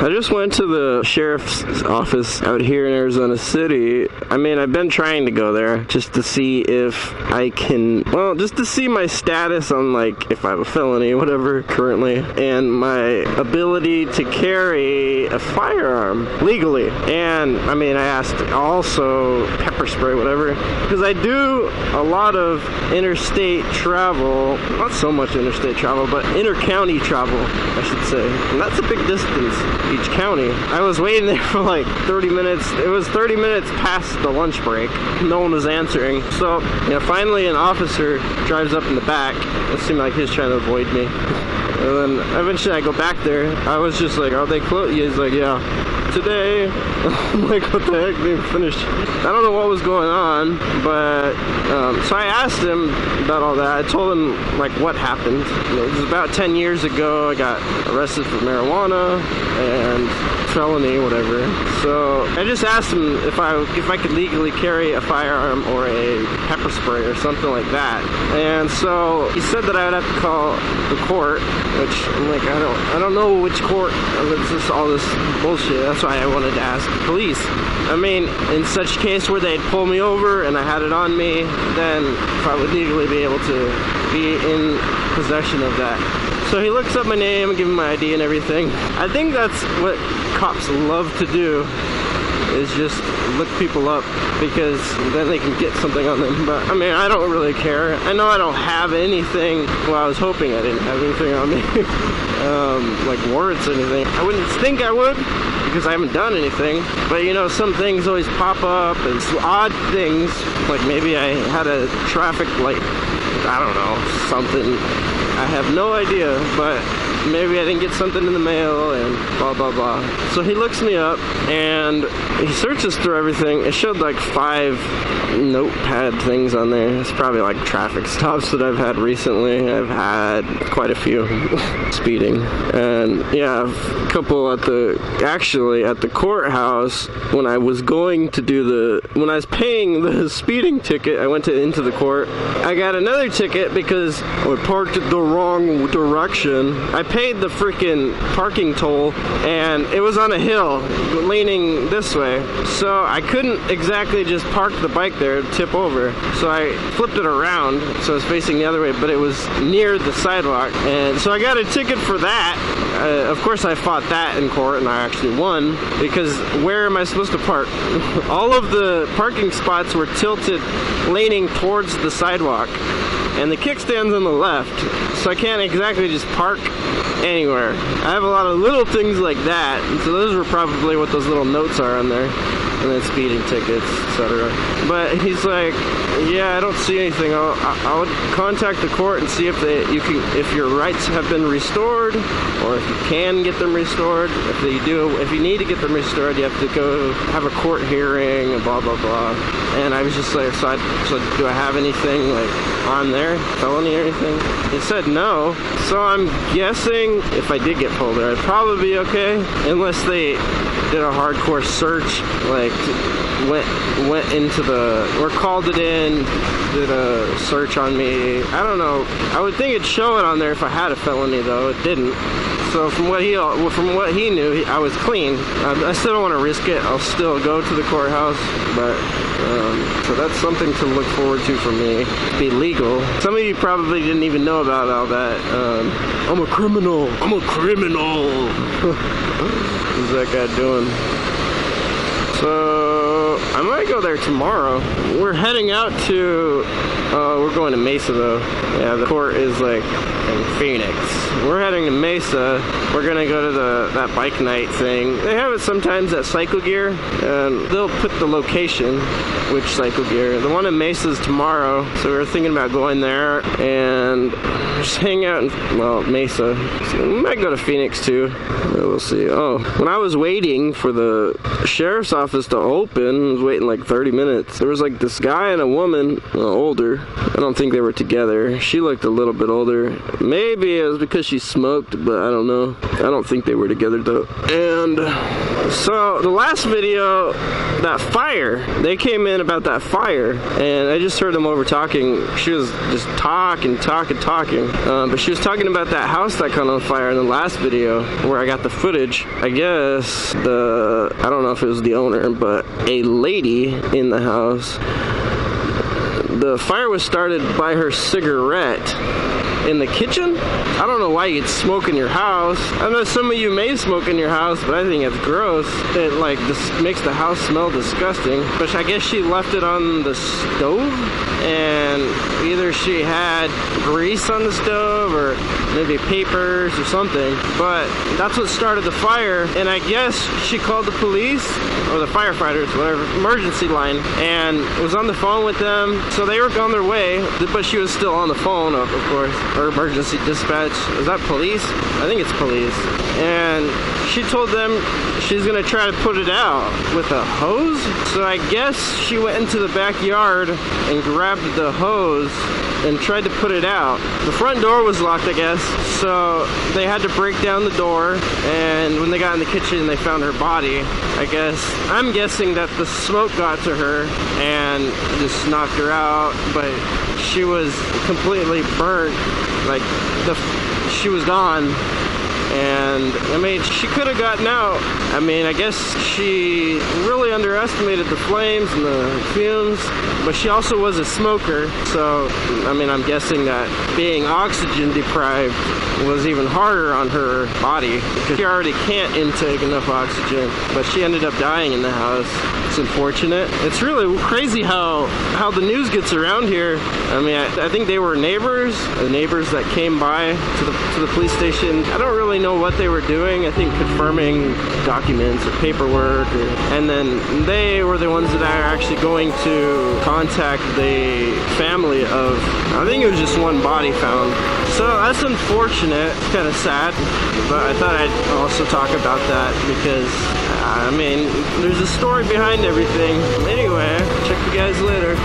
I just went to the sheriff's office out here in Arizona City. I mean, I've been trying to go there just to see if I can, well, just to see my status on, like, if I have a felony, whatever, currently, and my ability to carry a firearm legally. And, I mean, I asked also pepper spray, whatever, because I do a lot of interstate travel, not so much interstate travel, but inter-county travel, I should say. And that's a big distance, each county. I was waiting there for like 30 minutes. It was 30 minutes past the lunch break. No one was answering. So, you know, finally an officer drives up in the back. It seemed like he was trying to avoid me. And then eventually I go back there. I was just like, are they closed? He's like, yeah. Today, I'm like, what the heck, they finished. I don't know what was going on, but, so I asked him about all that. I told him, like, what happened. You know, it was about 10 years ago, I got arrested for marijuana and felony, whatever. So I just asked him if I could legally carry a firearm or a pepper spray or something like that. And so he said that I would have to call the court, which I'm like, I don't know which court. It's just all this bullshit. That's why I wanted to ask the police. I mean, in such case where they'd pull me over and I had it on me, then if I would legally be able to be in possession of that. So he looks up my name and gives me my ID and everything. I think that's what cops love to do, is just look people up, because then they can get something on them. But I mean, I don't really care. I know I don't have anything. Well, I was hoping I didn't have anything on me, like warrants or anything. I wouldn't think I would, because I haven't done anything. But you know, some things always pop up, and some odd things, like maybe I had a traffic light, I don't know, something. I have no idea, but maybe I didn't get something in the mail and blah blah blah. So he looks me up and he searches through everything. It showed like 5 notepad things on there. It's probably like traffic stops that I've had recently. I've had quite a few. Speeding. And yeah, a couple at the courthouse. When I was going to do when I was paying the speeding ticket, I went into the court. I got another ticket because I parked the wrong direction. I paid the freaking parking toll and it was on a hill leaning this way, so I couldn't exactly just park the bike there and tip over. So I flipped it around so it was facing the other way, but it was near the sidewalk, and so I got a ticket for that. Of course I fought that in court and I actually won, because where am I supposed to park? All of the parking spots were tilted leaning towards the sidewalk, and the kickstand's on the left, so I can't exactly just park anywhere. I have a lot of little things like that, and so those were probably what those little notes are on there, and then speeding tickets, etc. But he's like, yeah, I don't see anything. I'll contact the court and see if if your rights have been restored, or if you can get them restored. If you need to get them restored, you have to go have a court hearing and blah blah blah. And I was just like, so do I have anything like on there, felony or anything? He said no. So I'm guessing if I did get pulled there, I'd probably be okay, unless they did a hardcore search, like went into or called it in, did a search on me. I don't know. I would think it'd show it on there if I had a felony, though. It didn't. So from what he knew, I was clean. I still don't want to risk it. I'll still go to the courthouse, but so that's something to look forward to for me. Be legal. Some of you probably didn't even know about all that. I'm a criminal. I'm a criminal. What's that guy doing? So I might go there tomorrow. We're heading out to, we're going to Mesa though. Yeah, the court is like in Phoenix. We're heading to Mesa. We're gonna go to that bike night thing. They have it sometimes at Cycle Gear, and they'll put the location, which Cycle Gear. The one in Mesa is tomorrow, so we were thinking about going there and just hang out in, Mesa. So we might go to Phoenix too. We'll see. Oh, when I was waiting for the sheriff's office to open, and was waiting like 30 minutes. There was like this guy and a woman, older. I don't think they were together. She looked a little bit older. Maybe it was because she smoked, but I don't know. I don't think they were together though. And so the last video, that fire, they came in about that fire, and I just heard them over talking. She was just talking. But she was talking about that house that caught on fire in the last video where I got the footage. I guess I don't know if it was the owner, but a lady in the house, the fire was started by her cigarette in the kitchen. I don't know why you'd smoke in your house. I know some of you may smoke in your house, but I think it's gross. It like this makes the house smell disgusting. But I guess she left it on the stove, and either she had grease on the stove or maybe papers or something. But that's what started the fire, and I guess she called the police or the firefighters, whatever, emergency line, and was on the phone with them. So they were on their way, but she was still on the phone, of course. Or emergency dispatch. Is that police? I think it's police. And she told them she's gonna try to put it out with a hose. So I guess she went into the backyard and grabbed the hose and tried to put it out. The front door was locked, I guess, so they had to break down the door, and when they got in the kitchen they found her body. I'm guessing that the smoke got to her and just knocked her out, but she was completely burnt, like she was gone. And I mean, she could have gotten out. I mean, I guess she really underestimated the flames and the fumes, but she also was a smoker. So, I mean, I'm guessing that being oxygen deprived was even harder on her body because she already can't intake enough oxygen, but she ended up dying in the house. It's unfortunate. It's really crazy how the news gets around here. I mean, I think they were neighbors, the neighbors that came by to the police station. I don't really know what they were doing. I think confirming documents or paperwork, and then they were the ones that are actually going to contact the family of, I think it was just one body found. So that's unfortunate, kind of sad, but I thought I'd also talk about that because I mean, there's a story behind everything. Anyway, check you guys later.